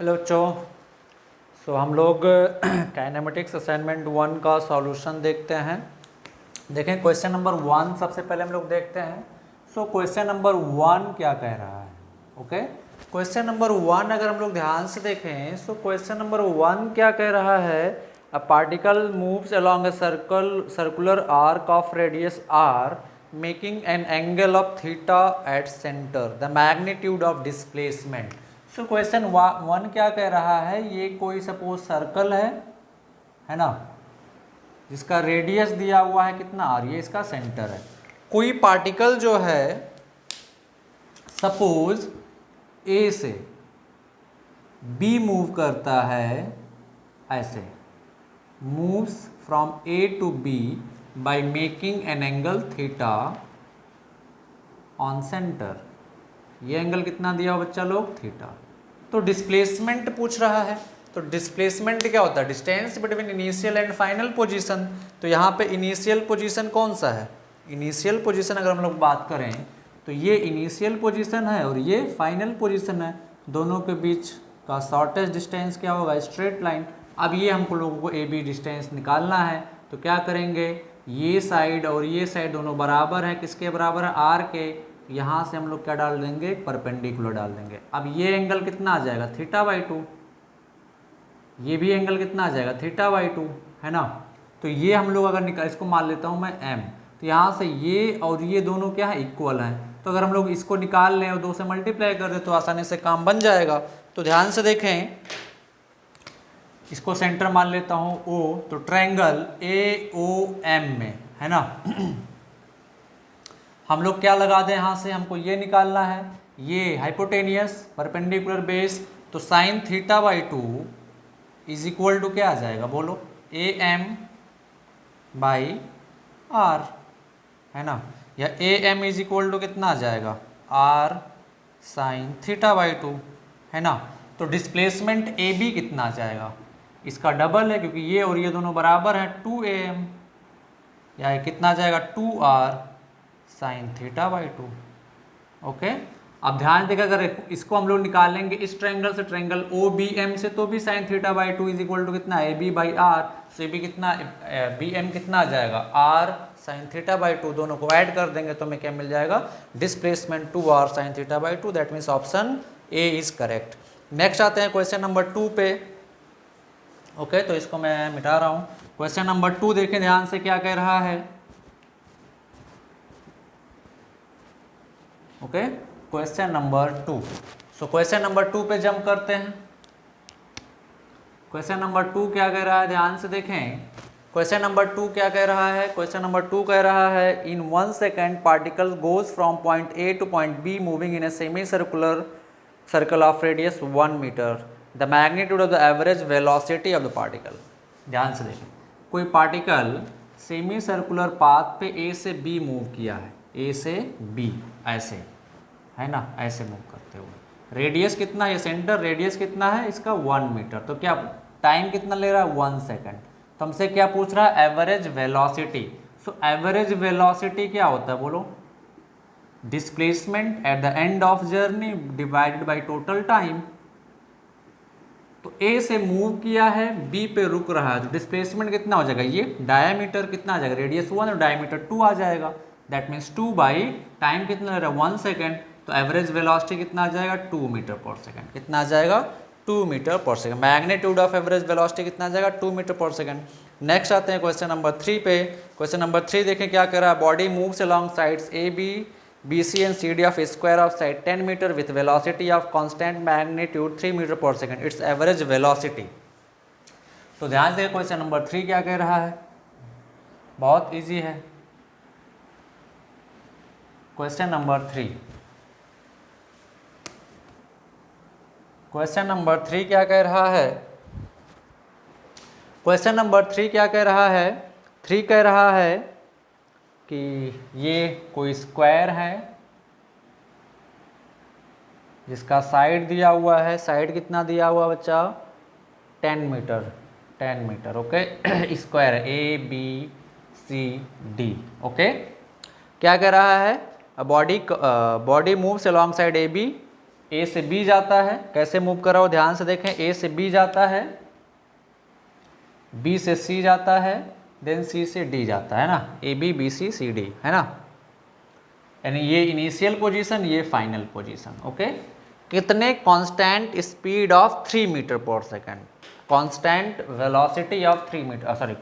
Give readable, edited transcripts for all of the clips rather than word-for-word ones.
Hello बच्चों। हम लोग काइनेमेटिक्स असाइनमेंट 1 का सॉल्यूशन देखते हैं। देखें क्वेश्चन नंबर 1 सबसे पहले हम लोग देखते हैं। क्वेश्चन नंबर 1 क्या कह रहा है? ओके, क्वेश्चन नंबर 1 अगर हम लोग ध्यान से देखें क्वेश्चन नंबर 1 क्या कह रहा है? A particle moves along a circular arc of radius r making an angle of theta at center, the magnitude of displacement। Question 1 क्या कह रहा है? ये कोई सपोज सर्कल है ना, जिसका रेडियस दिया हुआ है कितना r, ये इसका सेंटर है। कोई पार्टिकल जो है सपोज a से b मूव करता है, ऐसे moves from a to b by making an angle theta on centre. ये एंगल कितना दिया हो बच्चा लोग? थीटा। तो डिस्प्लेसमेंट पूछ रहा है। तो डिस्प्लेसमेंट क्या होता है? Distance between initial and final position. तो यहाँ पे इनिशियल पोजीशन कौन सा है? इनिशियल पोजीशन अगर हम लोग बात करें तो ये इनिशियल पोजीशन है और ये फाइनल पोजीशन है। दोनों के बीच का शॉर्टेस्ट डिस्टेंस क्या होगा? Straight line. अब ये हमको लोगों को ए बी डिस्टेंस निकालना है, तो क्या करेंगे? ये साइड और ये साइड दोनों बराबर है, किसके बराबर है? आर के। यहाँ से हम लोग क्या डाल देंगे? परपेंडिकुलर डाल देंगे। अब ये एंगल कितना आ जाएगा? Theta by 2। ये भी एंगल कितना आ जाएगा? थीटा बाई 2, है ना। तो ये हम लोग अगर निकाल, इसको मान लेता हूँ मैं m, तो यहाँ से ये और ये दोनों क्या है? इक्वल हैं। तो अगर हम लोग इसको निकाल लें और 2 से मल्टीप्लाई कर दें तो आसानी से काम बन जाएगा। तो ध्यान से देखें, इसको सेंटर मान लेता हूँ O, तो ट्रायंगल AOM में, है ना। हम लोग क्या लगा दें? यहाँ से हमको ये निकालना है, ये हाइपोटेनियस परपेंडिकुलर बेस। तो sine theta by 2 is equal to क्या आ जाएगा? बोलो, AM बाई R, है ना। या AM इज इक्वल टू कितना आ जाएगा? R साइन थीटा बाई 2, है ना। तो डिस्प्लेसमेंट AB कितना आ जाएगा? इसका डबल है, क्योंकि ये और ये दोनों बराबर हैं, 2AM। या कितना आ जाएगा? 2R sign theta by 2। Okay, अब ध्यान देकर अगर इसको हम लोग निकालेंगे इस ट्रायंगल से, ट्रायंगल OBM से, तो भी sine theta by 2 is equal to कितना? AB by R। से भी कितना? BM कितना आ जाएगा? R sine theta by 2। दोनों को ऐड कर देंगे तो हमें क्या मिल जाएगा? Displacement 2R sign theta by 2। That means option A is correct. Next आते हैं क्वेश्चन नंबर 2 पे। ओके, तो इसको मैं मिटा रहा हूँ। क्वेश्चन नंबर 2 देखें ध्यान से, क्या कह रहा है? Okay, question number 2। Question number 2 पे जंप करते हैं। क्वेश्चन नंबर 2 क्या कह रहा है? ध्यान से देखें, क्वेश्चन नंबर 2 क्या कह रहा है? क्वेश्चन नंबर 2 कह रहा है, in 1 second particle goes from point A to point B moving in a semi circular circle of radius 1 metre. The magnitude of the average velocity of the particle. ध्यान से देखें, कोई पार्टिकल सेमी सर्कुलर पाथ पे A से B move किया है, A से B ऐसे, है ना, ऐसे मूव करते हुए। रेडियस कितना है? सेंटर रेडियस कितना है इसका? 1 मीटर। तो क्या टाइम कितना ले रहा है? 1 सेकेंड। तो हमसे क्या पूछ रहा है? Average velocity. एवरेज वेलोसिटी क्या होता है? बोलो, displacement at the end of journey divided by total time. तो A से मूव किया है, B पे रुक रहा है, तो डिस्प्लेसमेंट कितना हो जाएगा? ये डायमीटर कितना आ जाएगा? रेडियस 1 और डायमीटर 2 आ जाएगा। दैट मीन्स 2 बाई टाइम कितना ले रहा है? 1 सेकेंड। तो एवरेज वेलोसिटी कितना आ जाएगा? 2 मीटर पर सेकेंड। कितना आ जाएगा? 2 metre per second. Magnitude of average velocity कितना आ जाएगा? 2 मीटर पर सेकेंड। नेक्स्ट आते हैं क्वेश्चन नंबर 3 पे। क्वेश्चन नंबर 3 देखें क्या कह रहा है? Body moves along sides AB BC and CD of a square of side 10 meter with velocity of constant magnitude 3 meter per second. Its average velocity। तो ध्यान से क्वेश्चन नंबर 3 क्या कह रहा है? बहुत इजी है। क्वेश्चन नंबर 3, क्वेश्चन नंबर 3 क्या कह रहा है? क्वेश्चन नंबर 3 क्या कह रहा है? 3 कह रहा है कि ये कोई स्क्वायर है जिसका साइड दिया हुआ है, साइड कितना दिया हुआ बच्चा? 10 मीटर, 10 मीटर। ओके, स्क्वायर है ABCD। ओके, क्या कह रहा है? Body moves along side AB ए से बी जाता है, कैसे मूव कर रहा हो ध्यान से देखें, ए से बी जाता है, बी से सी जाता है, देन सी से डी जाता है ना, A B B C C D है ना, यानी ये इनिशियल पोजीशन, ये फाइनल पोजीशन। ओके, कितने constant speed of 3 metre per second, constant velocity of 3 metre, sorry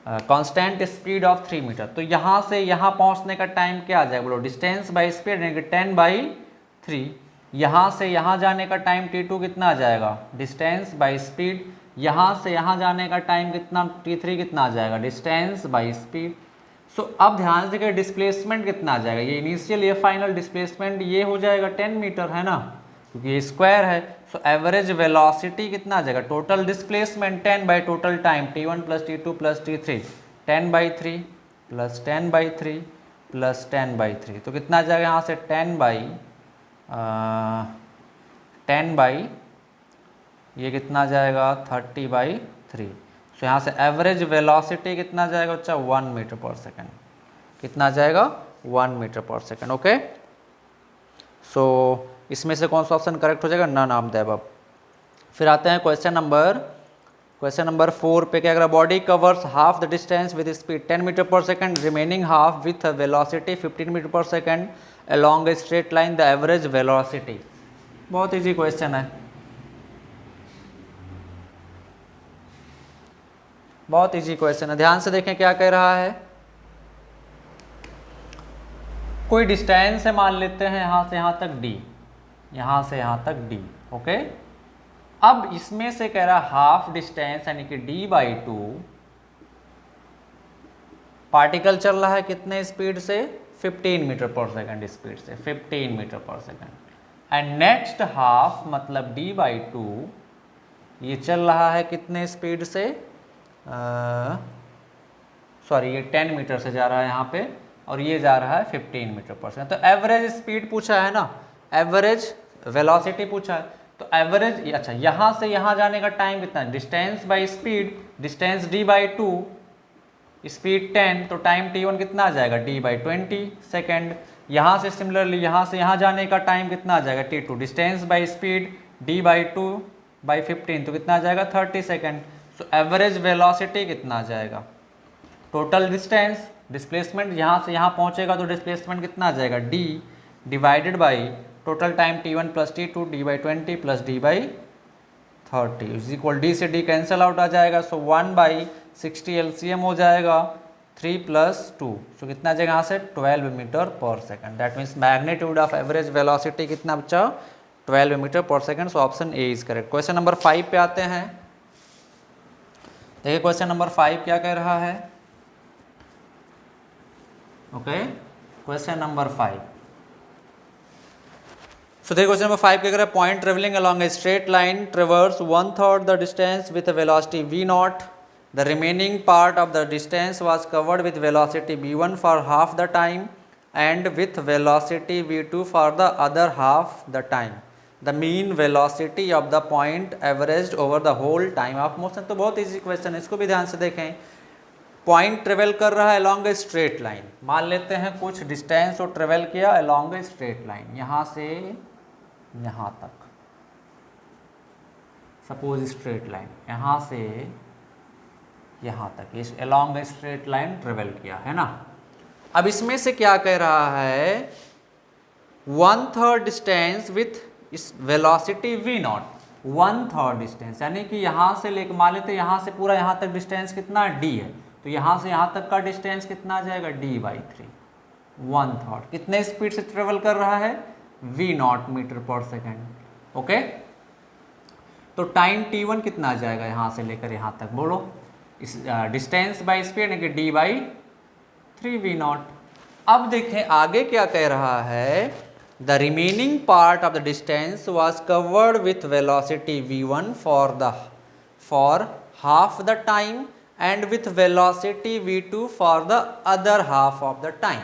constant speed of 3 metre. तो यहाँ से यहाँ पहुँचने का टाइम क्या आ जाएगा बोलो, डिस्टेंस बाई स्पीड यानी कि 10/3। यहाँ से यहाँ जाने का टाइम t2 कितना आ जाएगा, डिस्टेंस बाई स्पीड। यहाँ से यहाँ जाने का टाइम कितना, t3 कितना आ जाएगा, डिस्टेंस बाई स्पीड। सो अब ध्यान से कि डिस्प्लेसमेंट कितना आ जाएगा, ये इनिशियल ये फाइनल डिस्प्लेसमेंट ये हो जाएगा 10 मीटर है ना, क्योंकि ये स्क्वायर है। सो एवरेज वेलोसिटी कितना आ जाएगा, total displacement 10 by total time t1 plus t2 plus t3, 10/3 plus 10/3 plus 10/3, तो कितना आ जाएगा यहाँ से 10 ये कितना आ जाएगा 30/3। सो यहाँ से एवरेज वेलोसिटी कितना आ जाएगा बच्चा 1 मीटर पर सेकेंड, कितना आ जाएगा 1 मीटर पर सेकेंड। ओके, सो इसमें से कौन सा ऑप्शन करेक्ट हो जाएगा, नन ऑफ द अबव। फिर आते हैं क्वेश्चन नंबर 4 पे, क्या करा, body covers half the distance with speed 10 metre per second, remaining half with velocity 15 metre per second along a straight line, the average velocity. बहुत easy question है, बहुत easy question है, ध्यान से देखें क्या कह रहा है। कोई डिस्टेंस है मान लेते हैं यहाँ से यहाँ तक d, यहाँ से यहाँ तक d। ओके, अब इसमें से कह रहा हाफ डिस्टेंस यानी कि d/2, पार्टिकल चल रहा है कितने स्पीड से, 15 मीटर पर सेकंड स्पीड से, 15 metre per second. And next half मतलब d/2 ये चल रहा है कितने स्पीड से, सॉरी ये 10 मीटर से जा रहा है यहाँ पे, और ये जा रहा है 15 मीटर पर सेकंड। तो एवरेज स्पीड पूछा है ना, एवरेज वेलोसिटी पूछा है, तो एवरेज, अच्छा यहाँ से यहाँ जाने का टाइम कितना है, distance by speed, distance d/2, speed 10, तो टाइम t1 कितना आ जाएगा d/20 सेकेंड। यहाँ से सिमिलरली यहाँ से यहाँ जाने का टाइम कितना आ जाएगा t2, distance by speed d/2/15, तो कितना आ जाएगा 30 सेकेंड। सो एवरेज वेलोसिटी कितना आ जाएगा, टोटल डिस्टेंस, डिस्प्लेसमेंट यहाँ से यहाँ पहुँचेगा तो डिस्प्लेसमेंट कितना आ जाएगा d divided by total time t1 plus t2 d/20 plus d/30 is equal, d से d कैंसिल आउट आ जाएगा। सो 1/60 एलसीएम हो जाएगा, 3 + 2, सो कितना आ जाएगा यहाँ से 12 metre per second. That means magnitude of average velocity कितना बच्चा 12 metre per second. So option A is correct. Question number 5 पे आते हैं, देखिए क्वेश्चन नंबर 5 क्या कह रहा है। ओके, क्वेश्चन नंबर 5, so देखो क्वेश्चन नंबर 5 क्या कह रहा है, point travelling along a straight line traverses 1/3 the distance with velocity v0, the remaining part of the distance was covered with velocity v1 for half the time and with velocity v2 for the other half the time, the mean velocity of the point averaged over the whole time of motion. तो बहुत easy question है, इसको भी ध्यान से देखें। Point travel कर रहा है अलोंग ए स्ट्रेट लाइन, मान लेते हैं कुछ डिस्टेंस वो ट्रेवल किया अलोंग ए स्ट्रेट लाइन, यहाँ से यहाँ तक, सपोज स्ट्रेट लाइन यहाँ से यहाँ तक, ये along a straight line travel किया है ना। अब इसमें से क्या कह रहा है, 1/3 distance with velocity v0, 1/3 distance यानी कि यहाँ से लेकर मान लेते यहाँ से पूरा यहाँ तक डिस्टेंस कितना d है, तो यहाँ से यहाँ तक का डिस्टेंस कितना आ जाएगा d/3, 1/3। कितने स्पीड से ट्रेवल कर रहा है v0 metre per second. Okay, तो टाइम t1 कितना आ जाएगा यहाँ से लेकर यहाँ तक, बोलो इस डिस्टेंस बाई स्पीड यानी कि d/3 v0। अब देखें आगे क्या कह रहा है, the remaining part of the distance was covered with velocity v1 for half the time and with velocity v2 for the other half of the time.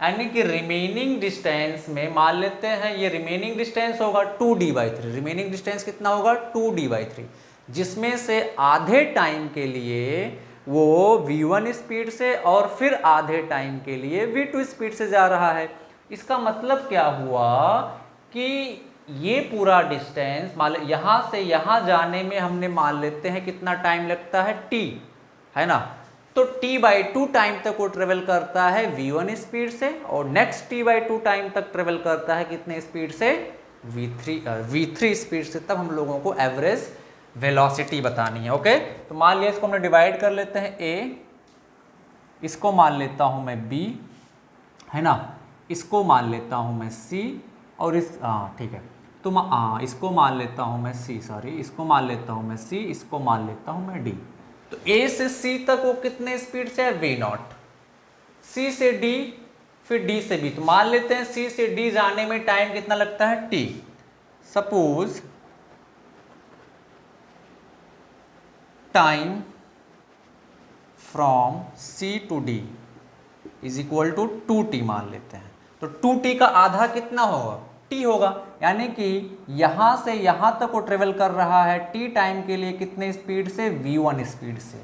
यानी कि रिमेनिंग डिस्टेंस में मान लेते हैं ये रिमेनिंग डिस्टेंस होगा 2d/3, रिमेनिंग डिस्टेंस कितना होगा 2d/3, जिसमें से आधे टाइम के लिए वो v1 स्पीड से और फिर आधे टाइम के लिए v2 स्पीड से जा रहा है। इसका मतलब क्या हुआ कि ये पूरा डिस्टेंस मान यहाँ से यहाँ जाने में हमने मान लेते हैं कितना टाइम लगता है t, है ना। तो t/2 टाइम तक वो ट्रेवल करता है v1 स्पीड से, और नेक्स्ट t/2 टाइम तक ट्रेवल करता है कितने स्पीड से, v3 स्पीड से। तब हम लोगों को एवरेज वेलोसिटी बतानी है। ओके, तो मान लिया इसको हमने डिवाइड कर लेते हैं a, इसको मान लेता हूं मैं b, है ना, इसको मान लेता हूं मैं c, और इस ठीक है, तो इसको मान लेता हूं मैं c, सॉरी इसको मान लेता हूं मैं c, इसको मान लेता हूं मैं d। तो a से c तक वो कितने स्पीड से है, v0, c से d, फिर d से b। तो मान लेते हैं c से d जाने में टाइम कितना लगता है, t। Suppose time from c to d is equal to 2t मान लेते हैं। तो 2t का आधा कितना होगा, t होगा, यानी कि यहां से यहां तक वो ट्रेवल कर रहा है t टाइम के लिए कितने स्पीड से, v1 स्पीड से।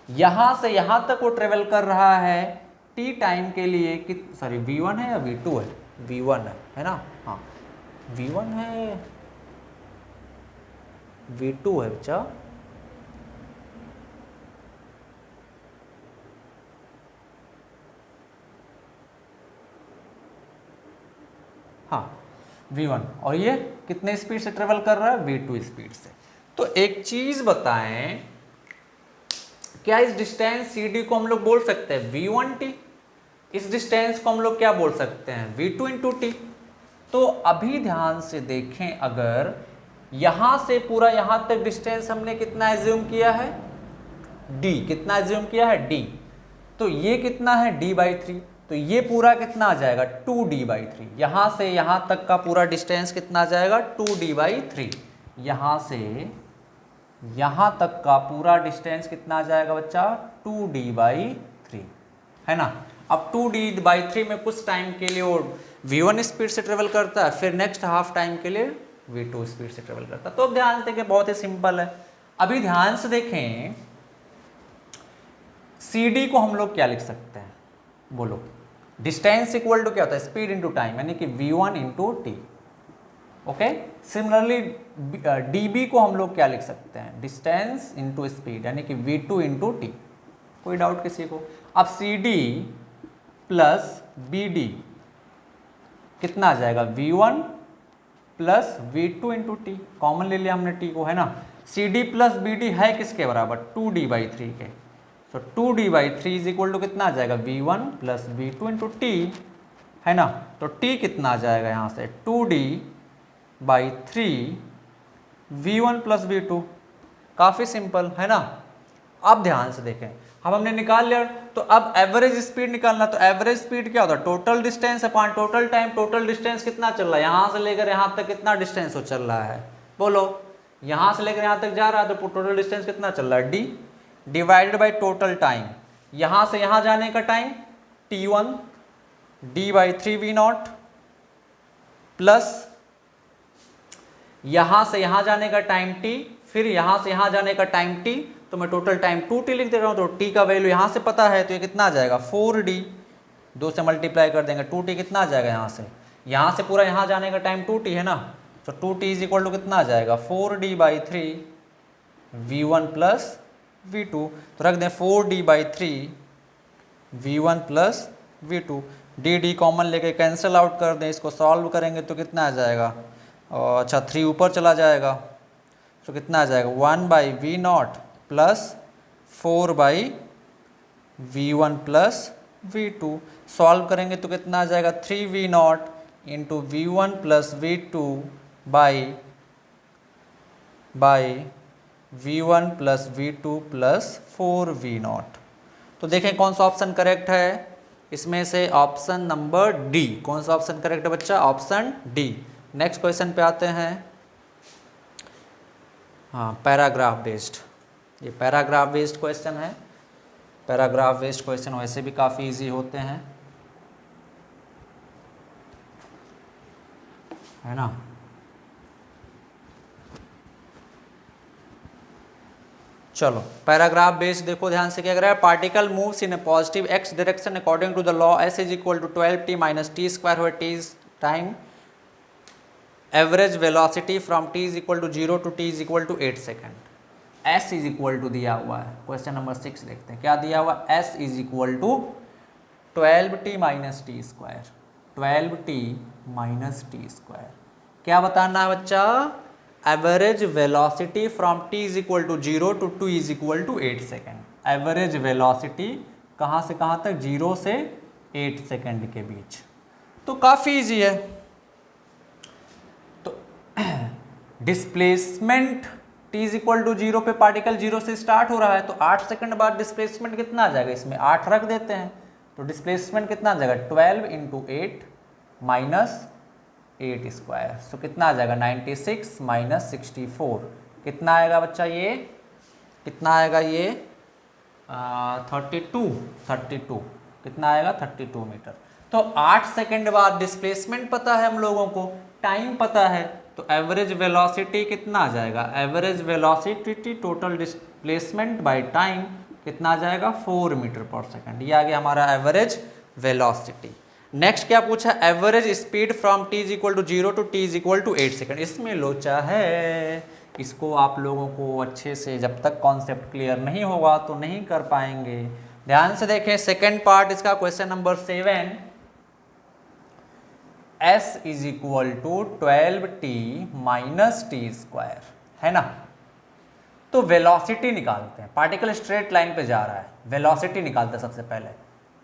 यहां से यहां तक वो ट्रेवल कर रहा है t टाइम के लिए सॉरी v1 है या v2 है, v1 है ना, हाँ v1 है, v2 है बच्चा, हाँ v1, और ये कितने स्पीड से ट्रेवल कर रहा है, v2 स्पीड से। तो एक चीज बताएं, क्या इस डिस्टेंस CD को हम लोग बोल सकते हैं v1t, इस डिस्टेंस को हम लोग क्या बोल सकते हैं, v2 इंटू टी। तो अभी ध्यान से देखें, अगर यहां से पूरा यहां तक डिस्टेंस हमने कितना एज्यूम किया है, d, कितना एज्यूम किया है, d, तो ये कितना है, d/3, तो ये पूरा कितना आ जाएगा, 2d/3। यहां से यहां तक का पूरा डिस्टेंस कितना आ जाएगा, 2d/3। यहां से यहां तक का पूरा डिस्टेंस कितना आ जाएगा बच्चा, 2d/3, है ना। अब 2d/3 में कुछ टाइम के लिए वो v1 स्पीड से ट्रेवल करता है, फिर नेक्स्ट हाफ टाइम के लिए v2 स्पीड से ट्रेवल करता है। तो अब ध्यान से देखें, बहुत ही सिंपल है। अभी ध्यान से देखें, CD को हम लोग क्या लिख सकते हैं, बोलो, डिस्टेंस इक्वल टू क्या होता है, स्पीड इंटू टाइम, यानी कि v1 into T. Okay, similarly dB को हम लोग क्या लिख सकते हैं, डिस्टेंस इंटू स्पीड, यानी कि v2 इंटू टी। कोई डाउट किसी को। अब CD प्लस BD कितना आ जाएगा, v1 plus v2 into T, common ले लिया हमने t को, है ना। CD प्लस BD है किसके बराबर, 2d/3 के। तो 2d/3 इज इक्वल टू कितना आ जाएगा, v1 plus v2 into T, है ना। तो t कितना आ जाएगा यहाँ से, 2d/3 v1 प्लस v2। काफ़ी सिंपल है ना। अब ध्यान से देखें, अब हमने निकाल लिया, तो अब एवरेज स्पीड निकालना। तो एवरेज स्पीड क्या होता है, total distance upon total time. Total distance कितना चल रहा है, यहाँ से लेकर यहाँ तक कितना डिस्टेंस हो चल रहा है, बोलो, यहाँ से लेकर यहाँ तक जा रहा है, तो टोटल डिस्टेंस कितना चल रहा है, d divided by total time. यहाँ से यहाँ जाने का time t1 d/3 v0 plus यहाँ से यहाँ जाने का टाइम t, फिर यहाँ से यहाँ जाने का टाइम t, तो मैं टोटल टाइम 2t लिख दे रहा हूँ। तो t का वैल्यू यहाँ से पता है, तो ये कितना आ जाएगा, 4d, 2 से मल्टीप्लाई कर देंगे, 2t कितना आ जाएगा, यहाँ से पूरा यहाँ जाने का टाइम 2t है ना। तो 2t इज इक्वल टू कितना आ जाएगा, 4d/3 v1 प्लस v2। तो रख दें 4d/3 v1 plus v2, D common लेके कैंसिल आउट कर दें, इसको सॉल्व करेंगे तो कितना आ जाएगा, अच्छा 3 ऊपर चला जाएगा, तो कितना आ जाएगा, 1/v0 plus 4/v1 plus v2। Solve करेंगे तो कितना आ जाएगा, 3v0 into v1 plus v2 by v1 plus v2 plus 4v0। तो देखें कौन सा ऑप्शन करेक्ट है, इसमें से ऑप्शन नंबर डी। कौन सा ऑप्शन करेक्ट है बच्चा, ऑप्शन डी। नेक्स्ट क्वेश्चन पे आते हैं। हाँ, पैराग्राफ बेस्ड, ये पैराग्राफ बेस्ड क्वेश्चन है। पैराग्राफ बेस्ड क्वेश्चन वैसे भी काफ़ी इजी होते हैं, है ना। चलो पैराग्राफ बेस्ड देखो ध्यान से, क्या कर रहा है, particle moves in a positive x direction according to the law s is equal to 12t minus t square, हुआ t time average velocity from t is equal to 0 to t is equal to 8 second. s is equal to दिया हुआ है, question number 6 देखते हैं क्या दिया हुआ। s is equal to 12t minus t square, 12t minus t square. क्या बताना है बच्चा, average velocity from t is equal to 0 to 2 is equal to 8 second. Average velocity कहाँ से कहाँ तक, 0 से 8 सेकेंड के बीच। तो काफ़ी इजी है। तो displacement t is equal to 0 पे पार्टिकल 0 से स्टार्ट हो रहा है, तो 8 सेकंड बाद डिस्प्लेसमेंट कितना आ जाएगा, इसमें 8 रख देते हैं, तो डिस्प्लेसमेंट कितना आ जाएगा 12 इंटू 8 माइनस 8 स्क्वायर। तो कितना आ जाएगा 96 माइनस 64, कितना आएगा बच्चा, ये कितना आएगा, ये 32 कितना आएगा 32 मीटर। तो 8 सेकंड बाद डिस्प्लेसमेंट पता है हम लोगों को, टाइम पता है, तो एवरेज वेलोसिटी कितना आ जाएगा, average velocity total displacement by time कितना आ जाएगा 4 मीटर पर सेकंड। ये आ गया हमारा एवरेज वेलोसिटी। नेक्स्ट क्या पूछा, average speed from t is equal to 0 to t is equal to 8 second. इसमें लोचा है, इसको आप लोगों को अच्छे से जब तक कॉन्सेप्ट क्लियर नहीं होगा तो नहीं कर पाएंगे। ध्यान से देखें सेकंड पार्ट इसका, question number 7, s is equal to 12t minus t square, है ना। तो वेलोसिटी निकालते हैं, पार्टिकल स्ट्रेट लाइन पे जा रहा है, वेलोसिटी निकालते हैं सबसे पहले।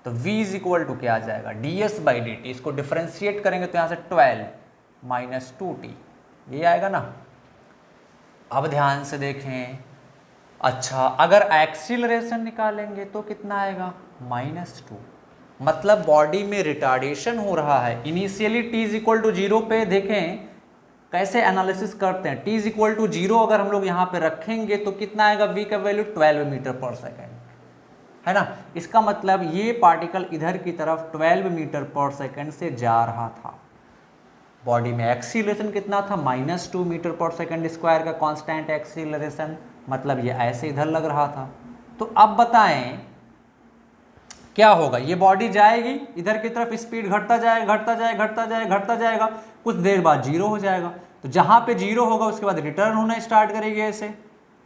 तो v इज इक्वल टू क्या आ जाएगा, ds बाई डी टी। इसको डिफ्रेंशिएट करेंगे तो यहाँ से 12 माइनस 2t, ये आएगा ना। अब ध्यान से देखें, अच्छा अगर एक्सीलरेशन निकालेंगे तो कितना आएगा -2, मतलब बॉडी में रिटार्डेशन हो रहा है। Initially t is equal to 0 पे देखें कैसे एनालिसिस करते हैं, t इज इक्वल टू 0 अगर हम लोग यहाँ पे रखेंगे तो कितना आएगा, v का वैल्यू 12 मीटर पर सेकेंड, है ना। इसका मतलब ये पार्टिकल इधर की तरफ 12 मीटर पर सेकेंड से जा रहा था। बॉडी में एक्सीलरेशन कितना था, -2 मीटर पर सेकेंड स्क्वायर का कांस्टेंट एक्सीलरेशन, मतलब ये ऐसे इधर लग रहा था। तो अब बताएं क्या होगा, ये बॉडी जाएगी इधर की तरफ, स्पीड घटता जाएगा घटता जाएगा घटता जाएगा घटता जाएगा, कुछ देर बाद 0 हो जाएगा। तो जहाँ पे 0 होगा उसके बाद रिटर्न होना स्टार्ट करेगी, ऐसे,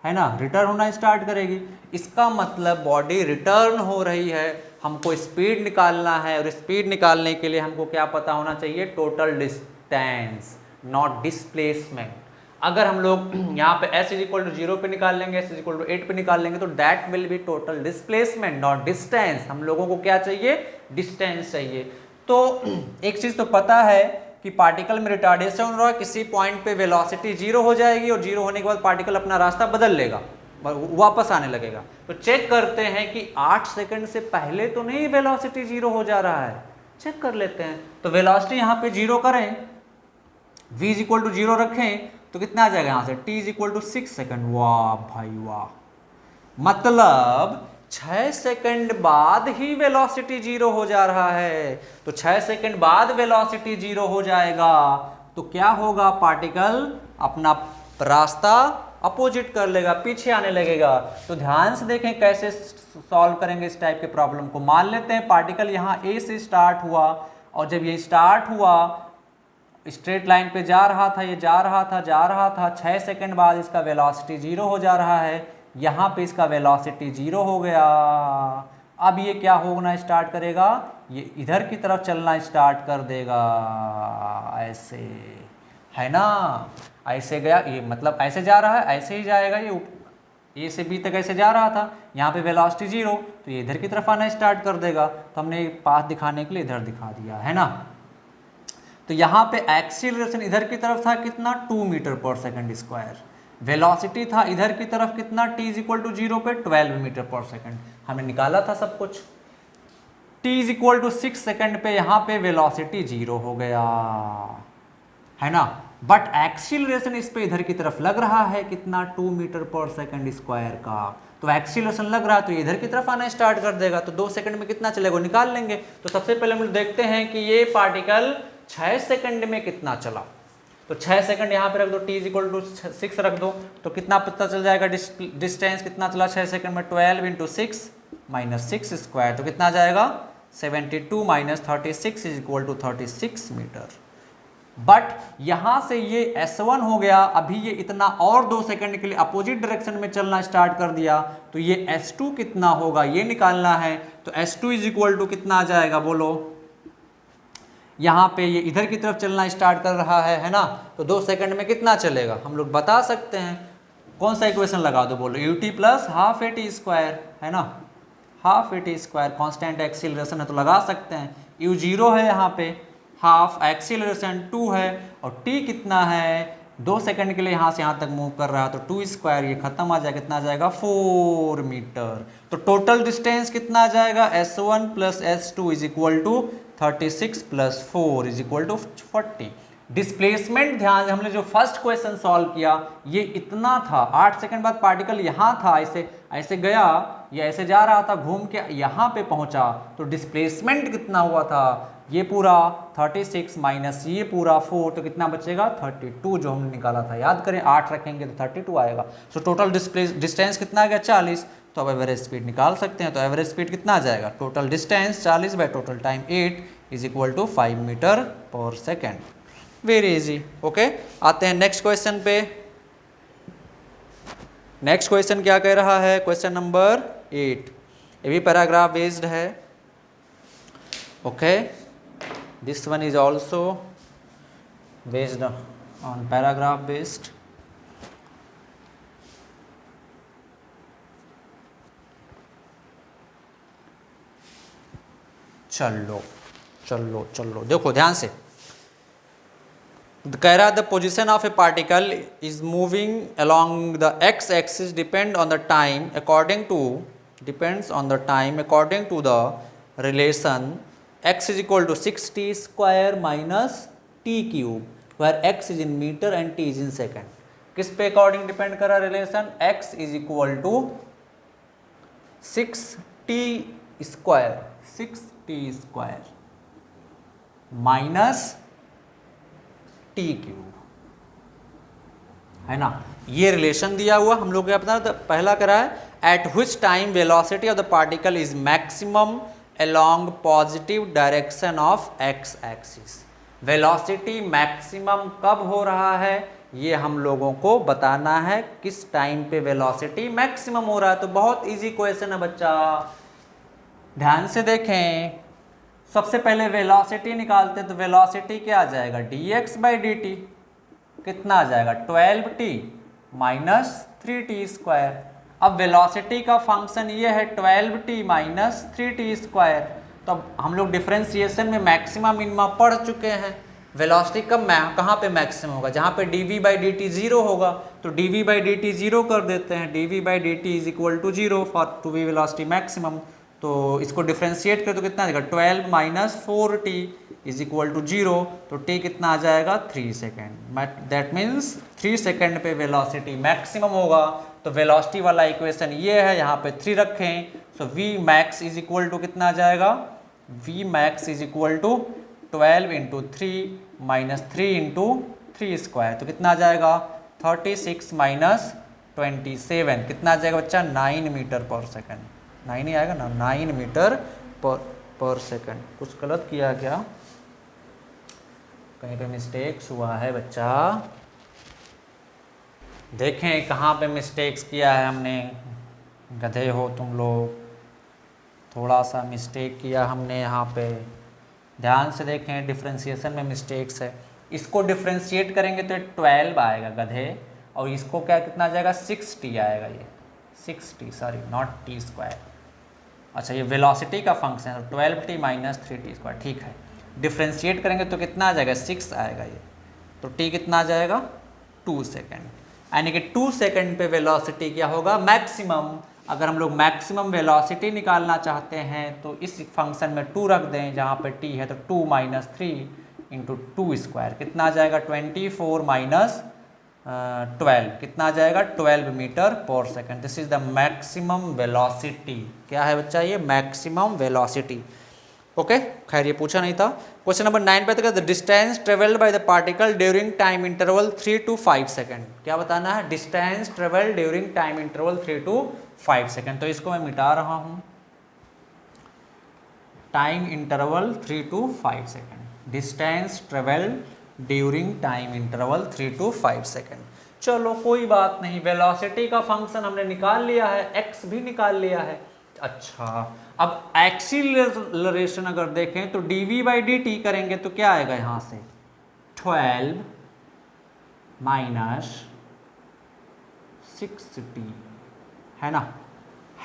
है ना, रिटर्न होना स्टार्ट करेगी। इसका मतलब बॉडी रिटर्न हो रही है, हमको स्पीड निकालना है, और स्पीड निकालने के लिए हमको क्या पता होना चाहिए, टोटल डिस्टेंस, नॉट डिस्प्लेसमेंट। अगर हम लोग यहाँ पे s इज इक्वल टू 0 पे निकाल लेंगे, s इज इक्वल टू 8 पे निकाल लेंगे, तो that will be total displacement not distance. हम लोगों को क्या चाहिए, डिस्टेंस चाहिए। तो एक चीज़ तो पता है कि पार्टिकल में रिटार्डेशन हो रहा है, किसी पॉइंट पे वेलोसिटी 0 हो जाएगी, और 0 होने के बाद पार्टिकल अपना रास्ता बदल लेगा, वापस आने लगेगा। तो चेक करते हैं कि 8 सेकंड से पहले तो नहीं वेलोसिटी 0 हो जा रहा है, चेक कर लेते हैं। तो वेलोसिटी यहाँ पे 0 करें, v इज इक्वल टू 0 रखें, तो कितना आ जाएगा यहाँ से, t is equal to 6 second. वाह भाई वाह, मतलब 6 सेकंड बाद ही वेलोसिटी 0 हो जा रहा है। तो 6 सेकंड बाद वेलोसिटी 0 हो जाएगा तो क्या होगा, पार्टिकल अपना रास्ता अपोजिट कर लेगा, पीछे आने लगेगा। तो ध्यान से देखें कैसे सॉल्व करेंगे इस टाइप के प्रॉब्लम को। मान लेते हैं पार्टिकल यहाँ A से स्टार्ट हुआ, और जब ये स्टार्ट हुआ स्ट्रेट लाइन पे जा रहा था, ये जा रहा था 6 सेकंड बाद इसका वेलोसिटी 0 हो जा रहा है, यहाँ पे इसका वेलोसिटी 0 हो गया। अब ये क्या होना स्टार्ट करेगा, ये इधर की तरफ चलना स्टार्ट कर देगा, ऐसे, है ना, ऐसे गया, ये मतलब ऐसे जा रहा है, ऐसे ही जाएगा, ये A से B तक ऐसे जा रहा था, यहाँ पे वेलोसिटी 0, तो ये इधर की तरफ आना स्टार्ट कर देगा। तो हमने पाथ दिखाने के लिए इधर दिखा दिया, है ना। तो यहाँ पे एक्सीलरेशन इधर की तरफ था कितना, 2 metre per second square. Velocity था इधर की तरफ कितना, t इज इक्वल टू 0 पे 12 मीटर पर सेकंड। हमने निकाला था सब कुछ। t is equal to 6 second पे यहाँ पे वेलोसिटी 0 हो गया, है ना। बट एक्सीलरेशन इस पे इधर की तरफ लग रहा है कितना, 2 मीटर पर सेकंड स्क्वायर का। तो एक्सीलरेशन लग रहा है तो ये इधर की तरफ आना स्टार्ट कर देगा। तो 2 सेकंड में कितना चलेगा निकाल लेंगे। तो सबसे पहले हम लोग देखते हैं कि ये पार्टिकल 6 सेकंड में कितना चला। तो 6 सेकंड यहाँ पे रख दो, t इज इक्वल टू 6 रख दो, तो कितना पता चल जाएगा डिस्टेंस कितना चला 6 सेकंड में, 12 इंटू 6 माइनस 6 स्क्वायर, तो कितना आ जाएगा 72 minus 36 is equal to 36 metre. But यहां से ये S1 हो गया, अभी ये इतना और 2 सेकंड के लिए अपोजिट डायरेक्शन में चलना स्टार्ट कर दिया, तो ये S2 कितना होगा ये निकालना है। तो S2 इज इक्वल टू कितना आ जाएगा बोलो, यहाँ पे ये इधर की तरफ चलना स्टार्ट कर रहा है ना, तो 2 सेकंड में कितना चलेगा हम लोग बता सकते हैं। कौन सा इक्वेशन लगा दो बोलो, ut plus half A T square है ना, half A T square constant acceleration है तो लगा सकते हैं, u 0 है यहाँ पे, हाफ एक्सीलरेशन 2 है, और t कितना है 2 सेकंड के लिए यहाँ से यहाँ तक मूव कर रहा है, तो 2 स्क्वायर ये खत्म आ जाएगा, कितना आ जाएगा 4 मीटर। तो टोटल डिस्टेंस कितना आ जाएगा, S1 plus S2 is equal to 36 plus 4 is equal to 40। Displacement ध्यान, हमने जो फर्स्ट क्वेश्चन सॉल्व किया ये इतना था, 8 सेकंड बाद पार्टिकल यहाँ था, ऐसे ऐसे गया, ये ऐसे जा रहा था, घूम के यहाँ पे पहुंचा, तो डिस्प्लेसमेंट कितना हुआ था, ये पूरा 36 माइनस ये पूरा 4, तो कितना बचेगा 32 जो हमने निकाला था, याद करें 8 रखेंगे तो 32 आएगा। सो टोटल डिस्टेंस कितना आ गया 40, तो अब एवरेज स्पीड निकाल सकते हैं। तो एवरेज स्पीड कितना आ जाएगा, total distance 40 by total time 8 is equal to 5 metre per second. Very easy. Okay, आते हैं नेक्स्ट क्वेश्चन पे। नेक्स्ट क्वेश्चन क्या कह रहा है, क्वेश्चन नंबर 8, ये भी पैराग्राफ बेस्ड है। Okay, this one is also based on paragraph based. चलो चलो चलो देखो ध्यान से, कह रहा the position of a particle is moving along the x axis depend on the time according to the relation x is equal to 6t square minus t cube, where x is in metre and t is in second. किस पे according depend कर रहा relation, x is equal to 6t square minus t cube, है ना, ये relation दिया हुआ हम लोग अपना पहला करा है। Eight which time velocity of the particle is maximum along positive direction of x axis. Velocity maximum कब हो रहा है ये हम लोगों को बताना है, किस टाइम पे वेलोसिटी मैक्सिमम हो रहा है। तो बहुत इजी क्वेश्चन है बच्चा, ध्यान से देखें। सबसे पहले वेलोसिटी निकालते हैं, तो वेलोसिटी क्या आ जाएगा, dx बाई डी टी, कितना आ जाएगा 12t माइनस 3t स्क्वायर। अब वेलोसिटी का फंक्शन ये है 12t माइनस 3t स्क्वायर, तो अब हम लोग डिफरेंशिएशन में मैक्सिमम मिनिमा पढ़ चुके हैं। वेलोसिटी कब कहाँ पे मैक्सिमम होगा, जहाँ पे dv बाई डी टी 0 होगा, तो dv बाई डी टी 0 कर देते हैं, dv by d t is equal to 0 for to be velocity maximum. तो इसको डिफ्रेंशिएट करें तो कितना आएगा 12 minus 4t is equal to 0, तो t कितना आ जाएगा 3 सेकेंड। दैट मीन्स 3 सेकेंड पे वेलोसिटी मैक्सिमम होगा। तो वेलोसिटी वाला इक्वेशन ये है, यहाँ पे 3 रखें, so v max is equal to कितना आ जाएगा, v max is equal to 12 into 3 minus 3 into 3 square, तो कितना आ जाएगा 36 माइनस 27, कितना आ जाएगा बच्चा 9 मीटर पर सेकेंड। 9 ही आएगा ना, 9 मीटर पर सेकेंड। कुछ गलत किया क्या, कहीं पे मिस्टेक्स हुआ है बच्चा, देखें कहाँ पे मिस्टेक्स किया है हमने। गधे हो तुम लोग, थोड़ा सा मिस्टेक किया हमने यहाँ पे, ध्यान से देखें, डिफ्रेंशिएशन में मिस्टेक्स है। इसको डिफ्रेंशिएट करेंगे तो 12 आएगा गधे, और इसको क्या कितना आ जाएगा 6t आएगा, ये 6t sorry not t square. अच्छा ये वेलोसिटी का फंक्शन है, 12t माइनस 3t स्क्वायर, ठीक है। डिफ्रेंशिएट करेंगे तो कितना आ जाएगा 6 आएगा ये, तो t कितना आ जाएगा 2 सेकेंड, यानी कि 2 सेकेंड पे वेलोसिटी क्या होगा मैक्सिमम। अगर हम लोग मैक्सिमम वेलोसिटी निकालना चाहते हैं तो इस फंक्शन में 2 रख दें, जहाँ पे t है, तो 2 माइनस 3 इंटू 2 स्क्वायर, कितना आ जाएगा 24 माइनस 12, कितना आ जाएगा 12 metre per second. This is the maximum velocity. क्या है बच्चा ये मैक्सिमम वेलोसिटी। ओके, खैर ये पूछा नहीं था। क्वेश्चन नंबर 9 पे तक, the distance travelled by the particle during time interval 3 to 5 second. क्या बताना है, distance travelled during time interval 3 to 5 second. तो इसको मैं मिटा रहा हूँ, time interval 3 to 5 second, distance travelled during time interval 3 to 5 second. चलो कोई बात नहीं, वेलोसिटी का फंक्शन हमने निकाल लिया है, एक्स भी निकाल लिया है। अच्छा, अब एक्सीलरेशन अगर देखें तो dv बाई dt करेंगे तो क्या आएगा यहां से 12 माइनस 6t, है ना।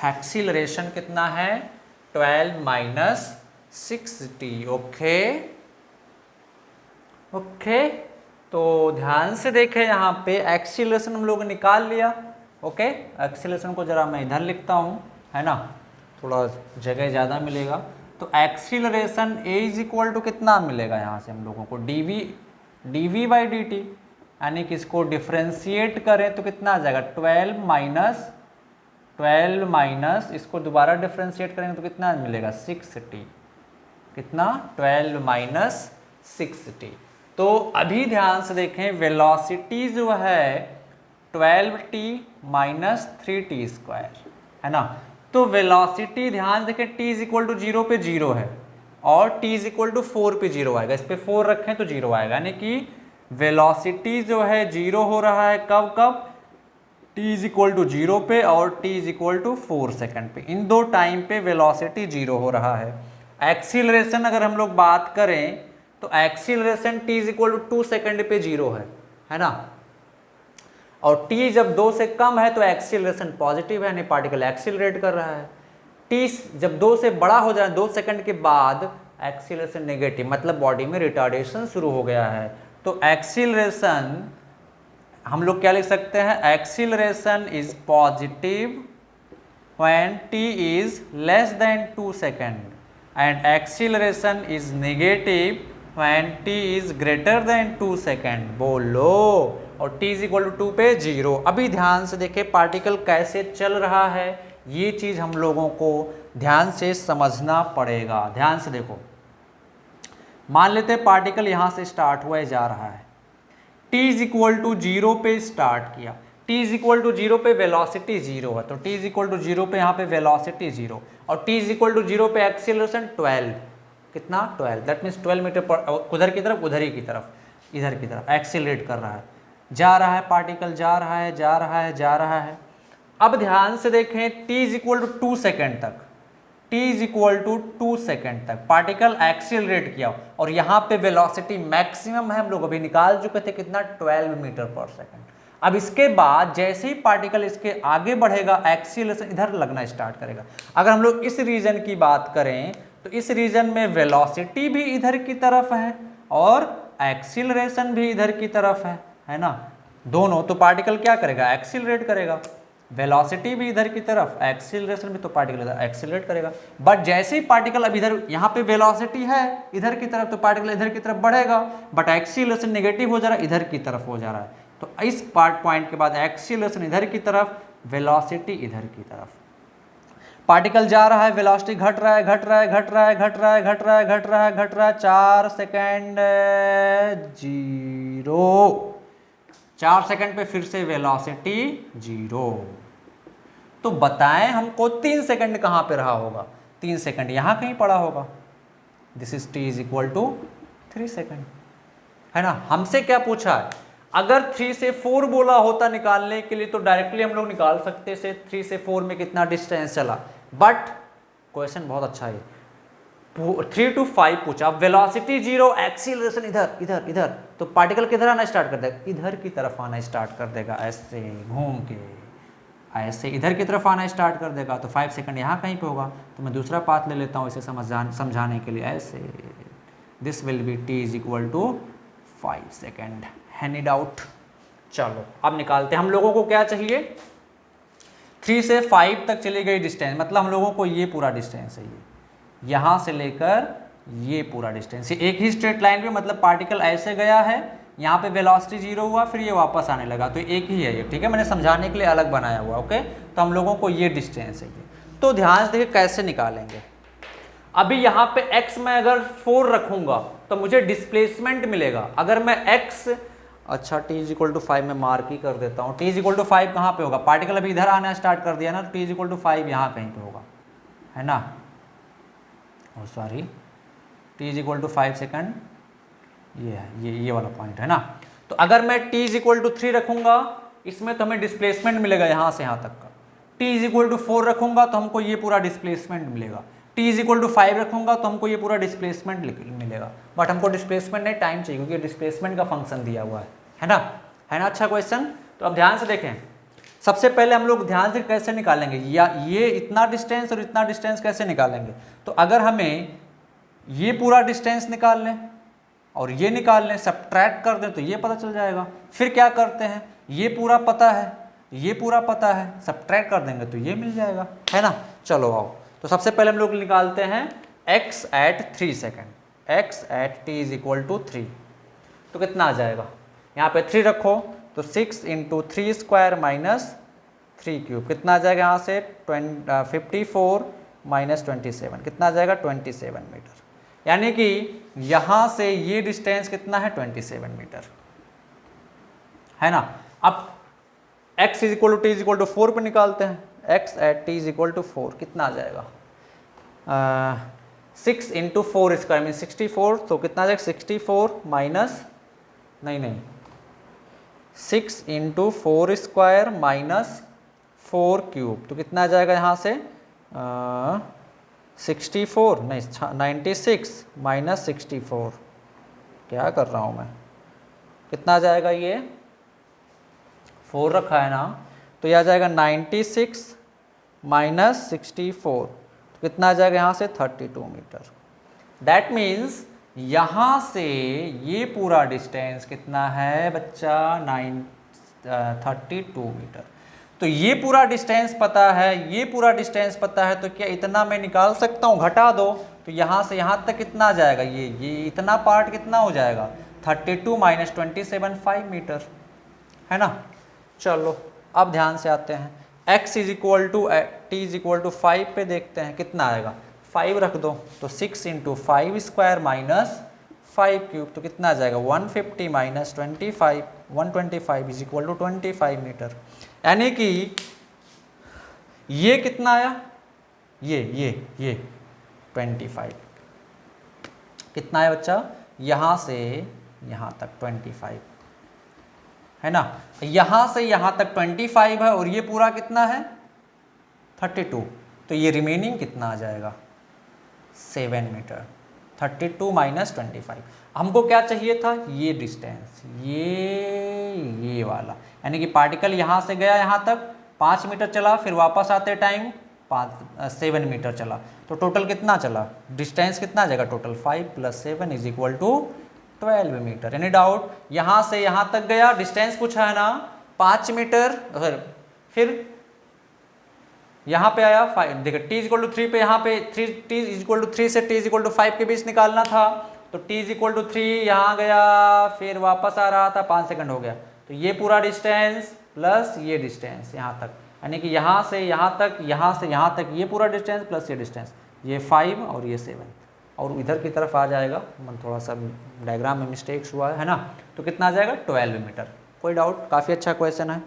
एक्सीलरेशन कितना है 12 माइनस 6t। ओके ओके, तो ध्यान से देखें यहाँ पे एक्सीलरेशन हम लोग ने निकाल लिया। ओके, एक्सीलरेशन को जरा मैं इधर लिखता हूँ, है ना, थोड़ा जगह ज़्यादा मिलेगा। तो acceleration a is equal to कितना मिलेगा यहाँ से हम लोगों को dv बाई डी टी, यानी कि इसको डिफ्रेंशिएट करें तो कितना आ जाएगा 12 माइनस इसको दोबारा डिफ्रेंशिएट करेंगे तो कितना मिलेगा 6t। कितना 12 माइनस 6t। तो अभी ध्यान से देखें, वेलोसिटी जो है 12t माइनस 3t स्क्वायर, है ना। तो वेलोसिटी ध्यान देखें t इज इक्वल टू 0 पे 0 है और t इज इक्वल टू 4 पे 0 आएगा। इस पे 4 रखें तो 0 आएगा, यानी कि वेलोसिटी जो है 0 हो रहा है कब कब t इज इक्वल टू 0 पे और t is equal to 4 second पे। इन दो टाइम पे वेलोसिटी 0 हो रहा है। एक्सीलरेशन अगर हम लोग बात करें तो acceleration t is equal to 2 second पे 0 है ना। और t जब 2 से कम है तो एक्सीलरेशन पॉजिटिव है, यानी पार्टिकल एक्सीलरेट कर रहा है। t जब 2 से बड़ा हो जाए 2 सेकंड के बाद एक्सीलरेशन नेगेटिव, मतलब बॉडी में रिटार्डेशन शुरू हो गया है। तो एक्सीलरेशन हम लोग क्या लिख सकते हैं, acceleration is positive when t is less than 2 second and acceleration is negative when t is greater than 2 second. बोलो, और t इज इक्वल टू 2 पे 0। अभी ध्यान से देखिए पार्टिकल कैसे चल रहा है, ये चीज हम लोगों को ध्यान से समझना पड़ेगा। ध्यान से देखो, मान लेते हैं पार्टिकल यहां से स्टार्ट हुआ है जा रहा है, t इज इक्वल टू 0 पे स्टार्ट किया, t इज इक्वल टू 0 पे वेलोसिटी 0 है, तो t इज इक्वल टू 0 पे यहाँ पे वेलोसिटी 0 और t इज इक्वल टू 0 पे एक्सीलरेशन 12, कितना 12, दैट मीन्स 12 मीटर पर उधर की तरफ उधर ही की तरफ इधर की तरफ एक्सीलरेट कर रहा है, जा रहा है पार्टिकल, जा रहा है जा रहा है जा रहा है। अब ध्यान से देखें, t is equal to 2 second तक, t is equal to 2 second तक पार्टिकल एक्सीलरेट किया और यहाँ पे वेलोसिटी मैक्सिमम है, हम लोग अभी निकाल चुके थे कितना 12 मीटर पर सेकेंड। अब इसके बाद जैसे ही पार्टिकल इसके आगे बढ़ेगा एक्सीलरेशन इधर लगना स्टार्ट करेगा। अगर हम लोग इस रीजन की बात करें तो इस रीजन में वेलोसिटी भी इधर की तरफ है और एक्सीलरेशन भी इधर की तरफ है ना, दोनों। तो पार्टिकल क्या करेगा, एक्सीलरेट करेगा, वेलोसिटी भी इधर की तरफ, एक्सीलरेशन भी, तो पार्टिकल इधर एक्सीलरेट करेगा। बट जैसे ही पार्टिकल अब इधर यहाँ पे वेलोसिटी है इधर की तरफ तो पार्टिकल इधर की तरफ बढ़ेगा, बट एक्सीलरेशन नेगेटिव हो जा रहा है, इधर की तरफ हो जा रहा है। तो इस पॉइंट के बाद एक्सीलरेशन इधर की तरफ, वेलोसिटी इधर की तरफ, पार्टिकल जा रहा है, वेलोसिटी घट रहा है घट रहा है घट रहा है घट रहा है घट रहा है घट रहा है घट रहा है, 4 सेकेंड 0, 4 सेकंड पे फिर से वेलोसिटी 0। तो बताएं हमको 3 सेकंड कहां पे रहा होगा, 3 सेकंड यहां कहीं पड़ा होगा। This is t is equal to 3 second, है ना। हमसे क्या पूछा है, अगर 3 से 4 बोला होता निकालने के लिए तो डायरेक्टली हम लोग निकाल सकते से 3 से 4 में कितना डिस्टेंस चला, बट क्वेश्चन बहुत अच्छा है, 3 to 5 पूछा। अब वेलोसिटी 0, एक्सीलरेशन इधर इधर इधर, तो पार्टिकल किधर आना स्टार्ट कर देगा, इधर की तरफ आना स्टार्ट कर देगा, ऐसे घूम के ऐसे इधर की तरफ आना स्टार्ट कर देगा। तो 5 सेकंड यहाँ कहीं पे होगा, तो मैं दूसरा पाथ ले लेता हूँ इसे समझाने के लिए, ऐसे this will be t is equal to 5 second. Any doubt? चलो अब निकालते हैं। हम लोगों को क्या चाहिए, 3 से 5 तक चली गई डिस्टेंस, मतलब हम लोगों को ये पूरा डिस्टेंस है, ये यहाँ से लेकर ये पूरा डिस्टेंस, ये एक ही स्ट्रेट लाइन पे, मतलब पार्टिकल ऐसे गया है, यहाँ पे वेलोसिटी 0 हुआ, फिर ये वापस आने लगा, तो एक ही है ये, ठीक है, मैंने समझाने के लिए अलग बनाया हुआ, ओके। तो हम लोगों को ये डिस्टेंस है ये। तो ध्यान से देखिए कैसे निकालेंगे। अभी यहाँ पे x में अगर 4 रखूंगा तो मुझे डिस्प्लेसमेंट मिलेगा। अगर मैं x, अच्छा t इज इक्वल टू 5 में मार्क ही कर देता हूँ, t इज इक्वल टू 5 कहाँ पे होगा, पार्टिकल अभी इधर आना स्टार्ट कर दिया ना, तो t इज इक्वल टू 5 यहाँ कहीं पे होगा, है ना, sorry, t is equal to 5 second, ये है, ये वाला पॉइंट है ना। तो अगर मैं t इज इक्वल टू 3 रखूंगा, इसमें तो हमें डिस्प्लेसमेंट मिलेगा यहाँ से यहाँ तक का। t इज इक्वल टू 4 रखूंगा तो हमको ये पूरा डिस्प्लेसमेंट मिलेगा। t इज इक्वल टू 5 रखूंगा तो हमको ये पूरा डिस्प्लेसमेंट मिलेगा। बट हमको डिस्प्लेसमेंट नहीं, टाइम चाहिए, क्योंकि डिस्प्लेसमेंट का फंक्शन दिया हुआ है ना। है ना अच्छा क्वेश्चन। तो अब ध्यान से देखें, सबसे पहले हम लोग ध्यान से कैसे निकालेंगे, या ये इतना डिस्टेंस और इतना डिस्टेंस कैसे निकालेंगे। तो अगर हमें ये पूरा डिस्टेंस निकाल लें और ये निकाल लें, सब्ट्रैक्ट कर दें, तो ये पता चल जाएगा। फिर क्या करते हैं, ये पूरा पता है, ये पूरा पता है, सब्ट्रैक्ट कर देंगे तो ये मिल जाएगा, है ना। चलो आओ, तो सबसे पहले हम लोग निकालते हैं x at 3 second, x at t is equal to 3। तो कितना आ जाएगा, यहाँ पे 3 रखो तो 6 इंटू 3 स्क्वायर माइनस 3 क्यूब, कितना आ जाएगा यहाँ से 54 माइनस 27, कितना आ जाएगा 27 मीटर। यानी कि यहाँ से ये डिस्टेंस कितना है 27 मीटर, है ना। अब x is equal to t is equal to 4 पे निकालते हैं, x at t is equal to 4, कितना आ जाएगा 6 इंटू 4 स्क्वायर मीन 64, तो कितना आ जाएगा 64 माइनस नहीं 6 इंटू 4 स्क्वायर माइनस 4 क्यूब, तो कितना आ जाएगा यहाँ से 64 नहीं 96 माइनस 64, क्या कर रहा हूँ मैं, कितना आ जाएगा, ये 4 रखा है ना, तो यह आ जाएगा 96 माइनस 64, तो कितना आ जाएगा यहाँ से 32 मीटर। दैट मीन्स यहाँ से ये पूरा डिस्टेंस कितना है बच्चा 32 मीटर। तो ये पूरा डिस्टेंस पता है, ये पूरा डिस्टेंस पता है, तो क्या इतना मैं निकाल सकता हूँ, घटा दो तो यहाँ से यहाँ तक कितना आ जाएगा, ये इतना पार्ट कितना हो जाएगा 32 माइनस 27 5 मीटर, है ना। चलो अब ध्यान से आते हैं, x is equal to t is equal to 5 पे देखते हैं कितना आएगा, 5 रख दो तो 6 इंटू 5 स्क्वायर माइनस 5 क्यूब, तो कितना आ जाएगा 150 minus 25 125 is equal to 25 metre. यानी कि ये कितना आया, ये 25, कितना है बच्चा, यहाँ से यहाँ तक 25, है ना। यहाँ से यहाँ तक 25 है और ये पूरा कितना है 32, तो ये रिमेनिंग कितना आ जाएगा 7 मीटर। 32 माइनस 25, हमको क्या चाहिए था, ये डिस्टेंस, ये वाला, यानी कि पार्टिकल यहाँ से गया यहाँ तक 5 मीटर चला, फिर वापस आते टाइम 7 मीटर चला, तो टोटल कितना चला, डिस्टेंस कितना आ जाएगा total 5 + 7 is equal to 12 metre. Any doubt, यहाँ से यहाँ तक गया, डिस्टेंस पूछा है ना 5 मीटर, फिर यहाँ पे आया 5, देखो t इज इक्वल टू 3 पे, यहाँ पे t इज इक्वल टू 3 से t इज इक्वल टू 5 के बीच निकालना था, तो t इज इक्वल टू 3 यहाँ गया, फिर वापस आ रहा था 5 सेकंड हो गया, तो ये पूरा डिस्टेंस प्लस ये डिस्टेंस यहाँ तक, यानी कि यहाँ से यहाँ तक, यहाँ से यहाँ तक ये पूरा डिस्टेंस प्लस ये डिस्टेंस, ये 5 और ये 7, और इधर की तरफ आ जाएगा, थोड़ा सा डायग्राम में मिस्टेक्स हुआ है ना, तो कितना आ जाएगा 12 मीटर। कोई डाउट, काफ़ी अच्छा क्वेश्चन है।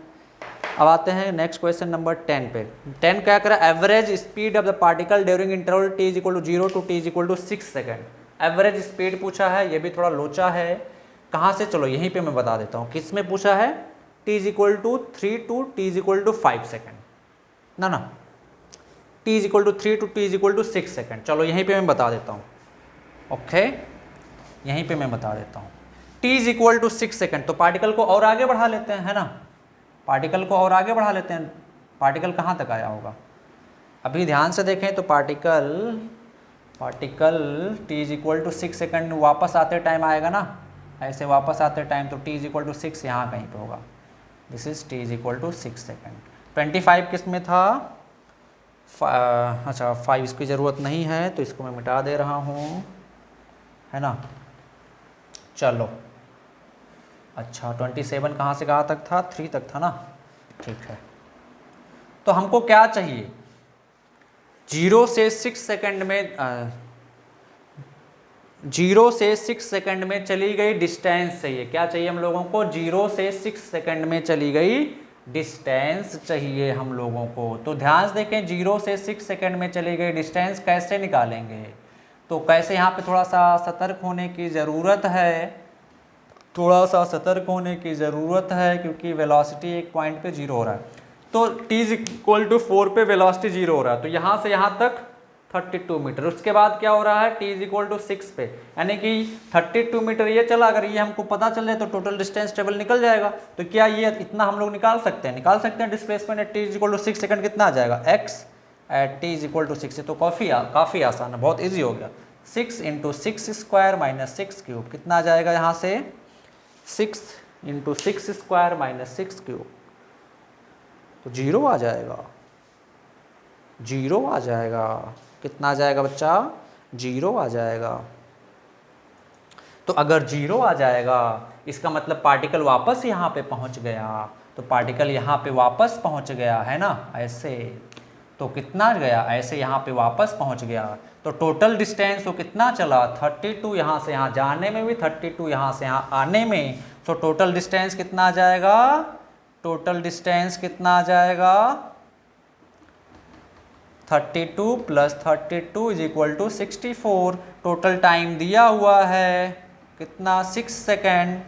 अब आते हैं नेक्स्ट क्वेश्चन नंबर 10 पे। 10 क्या करा, average speed of the particle during interval t is equal to 0 to t is equal to 6 second. Average speed पूछा है, ये भी थोड़ा लोचा है, कहाँ से, चलो यहीं पे मैं बता देता हूँ, किस में पूछा है, t is equal to 3 to t is equal to 5 second, ना t is equal to 3 to t is equal to 6 second. चलो यहीं पे मैं बता देता हूँ, ओके यहीं पे मैं बता देता हूँ, t is equal to 6 second, तो पार्टिकल को और आगे बढ़ा लेते हैं, है ना, पार्टिकल को और आगे बढ़ा लेते हैं, पार्टिकल कहाँ तक आया होगा, अभी ध्यान से देखें तो particle t is equal to 6 second वापस आते टाइम आएगा ना, ऐसे वापस आते टाइम, तो t इज इक्वल टू 6 यहाँ कहीं पे होगा, this is t is equal to 6 second. 25 किस में था, अच्छा 5 इसकी ज़रूरत नहीं है तो इसको मैं मिटा दे रहा हूँ, है ना। चलो अच्छा 27 कहाँ से कहाँ तक था, 3 तक था ना, ठीक है। तो हमको क्या चाहिए, 0 से 6 सेकंड में 0 से 6 सेकंड में चली गई डिस्टेंस चाहिए, क्या चाहिए हम लोगों को, 0 से 6 सेकंड में चली गई डिस्टेंस चाहिए हम लोगों को। तो ध्यान से देखें, 0 से 6 सेकंड में चली गई डिस्टेंस कैसे निकालेंगे, तो कैसे यहाँ पे थोड़ा सा सतर्क होने की ज़रूरत है। थोड़ा सा सतर्क होने की ज़रूरत है क्योंकि वेलोसिटी एक पॉइंट पे 0 हो रहा है। तो t = 4 पे वेलोसिटी 0 हो रहा है, तो यहाँ से यहाँ तक 32 मीटर। उसके बाद क्या हो रहा है, t = 6 पे, यानी कि 32 मीटर ये चला। अगर ये हमको पता चल जाए तो टोटल डिस्टेंस टेबल निकल जाएगा। तो क्या ये इतना हम लोग निकाल सकते हैं डिस्प्लेसमेंट एट t = 6 सेकंड कितना आ जाएगा, x एट t = 6। तो काफ़ी आसान है, बहुत ईजी हो गया। 6 × 6² - 6 क्यूब कितना आ जाएगा यहाँ से, 6 × 6² - 6 क्यूब, तो 0 आ जाएगा, 0 आ जाएगा। कितना आ जाएगा बच्चा, 0 आ जाएगा। तो अगर 0 आ जाएगा इसका मतलब पार्टिकल वापस यहाँ पे पहुँच गया। तो पार्टिकल यहाँ पे वापस पहुँच गया है ना, ऐसे। तो कितना गया, ऐसे यहाँ पे वापस पहुँच गया। तो टोटल डिस्टेंस वो कितना चला, 32 यहाँ से यहाँ जाने में भी, 32 यहाँ से यहाँ आने में। तो टोटल डिस्टेंस कितना आ जाएगा, टोटल डिस्टेंस कितना आ जाएगा, 32 + 32 = 64। टोटल टाइम दिया हुआ है कितना, 6 सेकेंड।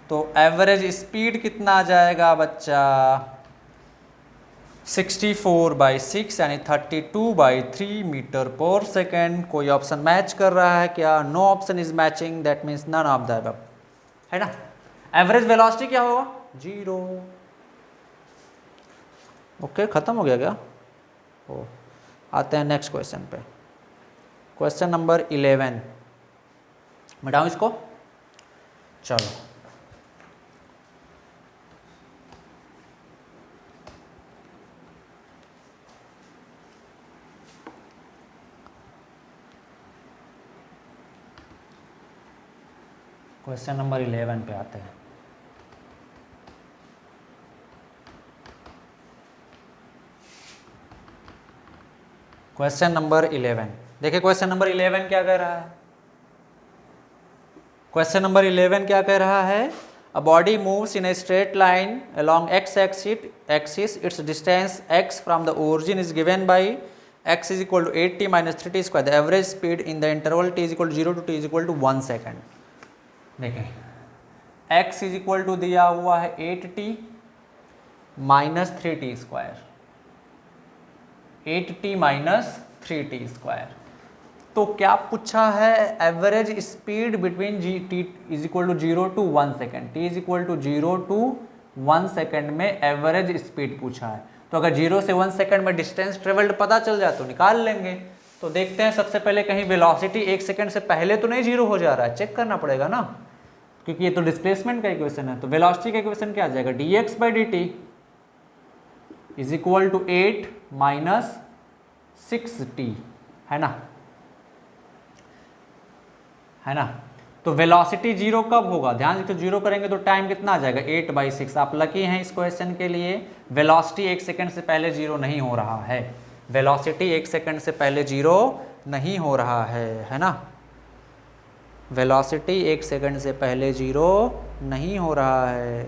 तो एवरेज स्पीड कितना आ जाएगा बच्चा, 64/6 यानी 32/3 मीटर पर सेकेंड। कोई ऑप्शन मैच कर रहा है क्या, no option is matching, that means none of the above, है ना। एवरेज वेलोसिटी क्या होगा, 0। ओके, खत्म हो गया क्या। ओ, आते हैं नेक्स्ट क्वेश्चन पे। क्वेश्चन नंबर 11, मिटाऊं इसको, चलो। क्वेश्चन नंबर 11 पे आते हैं। क्वेश्चन नंबर 11 देखिए, क्वेश्चन नंबर 11 क्या कह रहा है, क्वेश्चन नंबर 11 क्या कह रहा है, a body moves in A straight line along x axis, it's distance x from the origin is given by x = 8t - 3t²। The average speed in the interval t = 0 to t = 1 second. देखें, x = दिया हुआ है 8t - 3t², 8t - 3t²। तो क्या पूछा है, average speed between t = 0 to 1 second, t = 0 to 1 second में average speed पूछा है। तो अगर 0 से 1 सेकेंड में डिस्टेंस ट्रेवल्ड पता चल जाए तो निकाल लेंगे। तो देखते हैं, सबसे पहले कहीं वेलोसिटी 1 सेकेंड से पहले तो नहीं 0 हो जा रहा है, चेक करना पड़ेगा ना, क्योंकि ये तो डिस्प्लेसमेंट का इक्वेशन है। तो वेलोसिटी का इक्वेशन क्या आ जाएगा, dx/dt = 8 - 6t, है ना, है ना। तो वेलोसिटी 0 कब होगा, ध्यान से, 0 करेंगे तो टाइम कितना आ जाएगा, 8/6। आप लकी हैं इस क्वेश्चन के लिए, वेलोसिटी 1 सेकेंड से पहले 0 नहीं हो रहा है, वेलोसिटी 1 सेकेंड से पहले 0 नहीं हो रहा है ना। वेलोसिटी 1 सेकेंड से पहले 0 नहीं हो रहा है,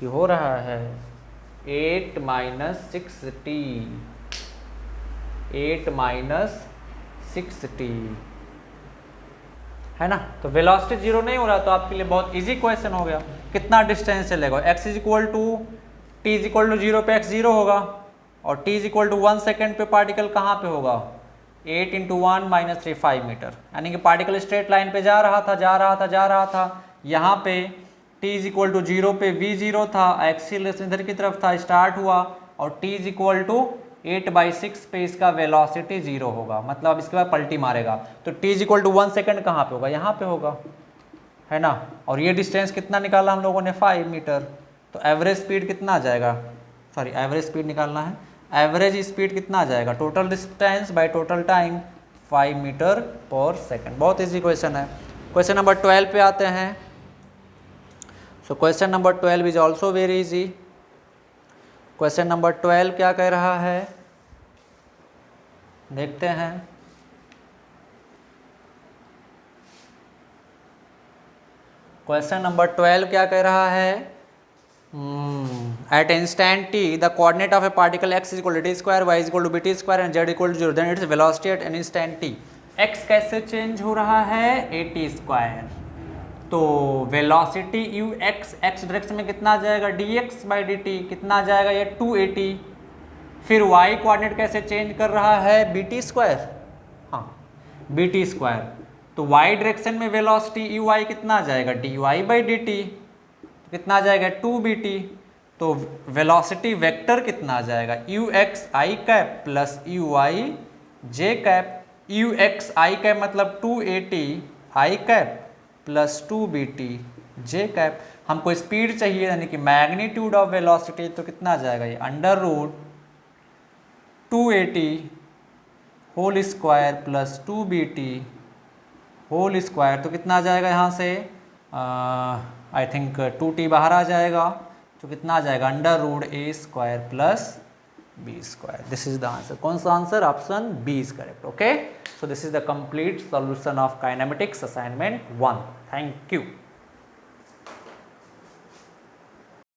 कि हो रहा है 8 - 6t, 8 - 6t, है ना। तो वेलोसिटी 0 नहीं हो रहा, तो आपके लिए बहुत इजी क्वेश्चन हो गया। कितना डिस्टेंस चलेगा, x = t = 0 पे x 0 होगा, और t = 1 सेकेंड पे पार्टिकल कहाँ पे होगा, 8 × 1 - 3 5 मीटर, यानी कि पार्टिकल स्ट्रेट लाइन पे जा रहा था। यहाँ पे t = 0 पे v0 था, एक्सीलरेशन इधर की तरफ था, स्टार्ट हुआ, और t = 8/6 पे इसका वेलोसिटी 0 होगा, मतलब इसके बाद पलटी मारेगा। तो t = 1 सेकेंड कहाँ पे होगा, यहाँ पे होगा, है ना। और ये डिस्टेंस कितना निकाला हम लोगों ने, 5 मीटर। तो एवरेज स्पीड कितना आ जाएगा, सॉरी एवरेज स्पीड निकालना है, एवरेज स्पीड कितना आ जाएगा, total distance by total time, 5 metre per second. बहुत ईजी क्वेश्चन है। क्वेश्चन नंबर 12 पे आते हैं। So question number 12 is also very easy. Question number 12 क्या कह रहा है, देखते हैं। क्वेश्चन नंबर 12 क्या कह रहा है, at instant t the coordinate of a particle x = t², y = bt² and z = 0, then its velocity at an instant t। x कैसे चेंज हो रहा है, at², तो वेलोसिटी यू एक्स डायरेक्शन में कितना आ जाएगा, D x by d T कितना आ जाएगा, ये 280। फिर वाई कोऑर्डिनेट कैसे चेंज कर रहा है, बी टी स्क्वायर, हाँ बी टी स्क्वायर। तो वाई डायरेक्शन में वेलोसिटी यू आई कितना आ जाएगा, d y by d t, तो कितना आ जाएगा 2bt। तो वेलोसिटी वेक्टर कितना आ जाएगा, you x I cap plus you I J cap. You x I cap मतलब 280 आई कैप प्लस 2bt जे कैप। हमको स्पीड चाहिए यानी कि मैग्नीट्यूड ऑफ वेलोसिटी, तो कितना आ जाएगा ये under root 280 whole square plus 2bt whole square. तो कितना आ जाएगा यहाँ से, आई थिंक 2t बाहर आ जाएगा, तो कितना आ जाएगा under root a square plus b square. This is the answer. कौन सा answer, option b is correct. Okay, so this is the complete solution of kinematics assignment 1। Thank you.